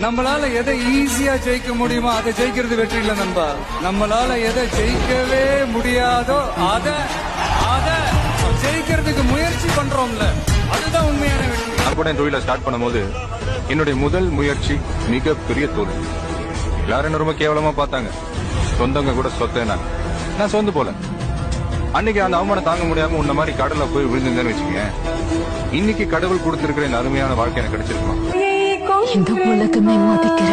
நம்மளால எதை ஈஸியா ஜெயிக்க முடியுமோ அதை ஜெயிக்கிறது வெற்றி இல்ல நண்பா. நம்மளால எதை ஜெயிக்கவே முடியாதோ அத ஜெயிக்கிறதுக்கு முயற்சி பண்றோம்ல, அதுதான் உண்மையான வெற்றி. நான் கூட என் தொழிலை ஸ்டார்ட் பண்ணும்போது என்னுடைய முதல் முயற்சி மிகப்பெரிய தோல்வி. எல்லாரும் என்ன ரொம்ப கேவலமா பார்த்தாங்க. சொந்தங்க கூட சொத்தேனாங்க. நான் சொந்து போல. அன்னைக்கு அந்த அவமானம் தாங்க முடியாம உன்ன மாதிரி கடல்ல போய் விழுந்திருந்தேன்னு வச்சுக்கோங்க, இன்னைக்கு கடவுள் கொடுத்திருக்கிற இந்த அருமையான வாழ்க்கை எனக்கு கிடைச்சிருக்குமா? இந்த உலகமே மதிக்கிற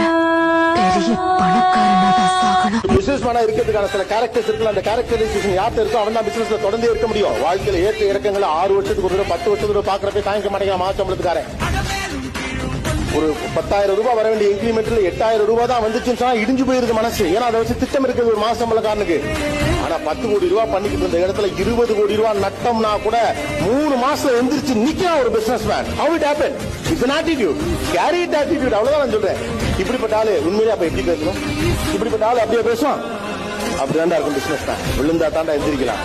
பெரிய பணக்காரனாதான் சாகணும். பிசினஸ் மேனா இருக்கிறதுக்கான சில கேரக்டர்ஸ் இருக்குல்ல, அந்த கேரக்டரைசேஷன் யார்கிட்ட இருக்கோ அவன் தான் பிசினஸ்ல தொடர்ந்தே இருக்க முடியும். வாழ்க்கையில ஏற்ற இறக்கங்களை 6 வருஷத்துக்கு ஒரு 10 வருஷத்துக்கு ஒரு பாக்குறப்ப தாங்கிக்க மாட்டேங்க. மாசம்பளத்துக்காரன் ஒரு 10,000 ரூபாய் வர வேண்டிய இன்கிரிமெண்ட்ல 8,000 ரூபாய் தான் வந்துச்சுன்னு சொன்னா இடிஞ்சு போயிருது மனசு. ஏன்னா அதை வச்சு திட்டம் இருக்குது ஒரு மாசம்பளக்காரனுக்கு. ஆனா 10 கோடி ரூபாய் பண்ணிக்கிட்டு இருந்த இடத்துல 20 கோடி ரூபாய் நட்டம்னா கூட 3 மாசத்துல எந்திரிச்சு நிக்கிறான் ஒரு business man. How it happened? It's an attitude. Carry it attitude. அவ்வளவுதான் நான் சொல்றேன். இப்படிப்பட்ட ஆளு உண்மையிலே அப்ப எப்படி பேசணும்? இப்படிப்பட்ட ஆளு அப்படியே பேசுவான். அப்படிதான்டா இருக்கும் பிசினஸ் மேன். விழுந்தா தாண்டா எந்திரிக்கலாம்.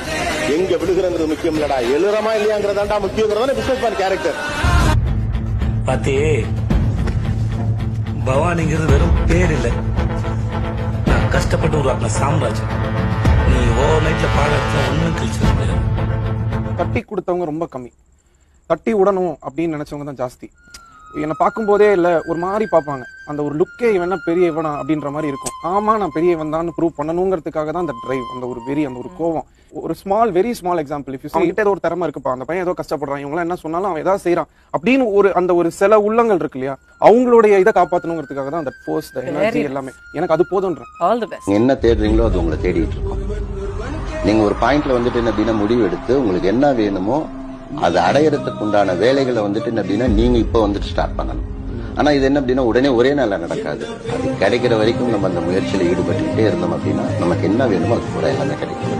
எங்க விழுகிறங்கிறது முக்கியம் இல்லடா, எழுறமா இல்லையாங்கிறதாண்டா முக்கியங்கிறதான பிசினஸ் மேன் கேரக்டர். பாத்தே, பவானிங்கிறது வெறும் பேர் இல்லை, நான் கஷ்டப்பட்டு உருவாக்கின சாம்ராஜ்யம். நீ ஓவர் நைட்ல பாடத்துல ஒன்னும் கழிச்சு. தட்டி கொடுத்தவங்க ரொம்ப கம்மி, தட்டி விடணும் அப்படின்னு நினைச்சவங்க தான் ஜாஸ்தி. என்னை பார்க்கும்போதே இல்லை ஒரு மாதிரி பார்ப்பாங்க. அந்த ஒரு லுக்கே இவனா பெரிய இவனா அப்படின்ற மாதிரி இருக்கும். ஆமா நான் பெரிய இவன் தான் ப்ரூவ் பண்ணணுங்கிறதுக்காக தான் அந்த டிரைவ், அந்த ஒரு வெறி, அந்த ஒரு கோவம். ஒரு வெரி ஸ்மால் எக்ஸாம்பிள், இஃப் கிட்ட ஏதோ ஒரு திறமை இருக்குப்பா, அந்த பையன் ஏதோ கஷ்டப்படுறான், இவங்க என்ன சொன்னாலும் அவன் ஏதாவது செய்யறான் அப்படின்னு அந்த ஒரு சில உள்ளங்கள் இருக்கு இல்லையா, அவங்களுடைய இதை காப்பாற்றணுங்கிறதுக்காக தான் அந்த ஃபோர்ஸ், எனர்ஜி எல்லாமே எனக்கு அது போதுன்றேன். என்ன தேடுறீங்களோ அது உங்களை தேடிட்டு இருக்கோம். நீங்க ஒரு பாயிண்ட்ல வந்துட்டு என்ன அப்படின்னா முடிவு எடுத்து உங்களுக்கு என்ன வேணுமோ அது அடையறதுக்கு உண்டான வேலைகளை வந்துட்டு என்ன அப்படின்னா நீங்க இப்ப வந்துட்டு ஸ்டார்ட் பண்ணணும். ஆனா இது என்ன அப்படின்னா உடனே ஒரே நாள்ல நடக்காது. அது கிடைக்கிற வரைக்கும் நம்ம அந்த முயற்சியில ஈடுபட்டுக்கிட்டே இருந்தோம் அப்படின்னா நமக்கு என்ன வேணுமோ அது கூட எல்லாமே கிடைக்கும்.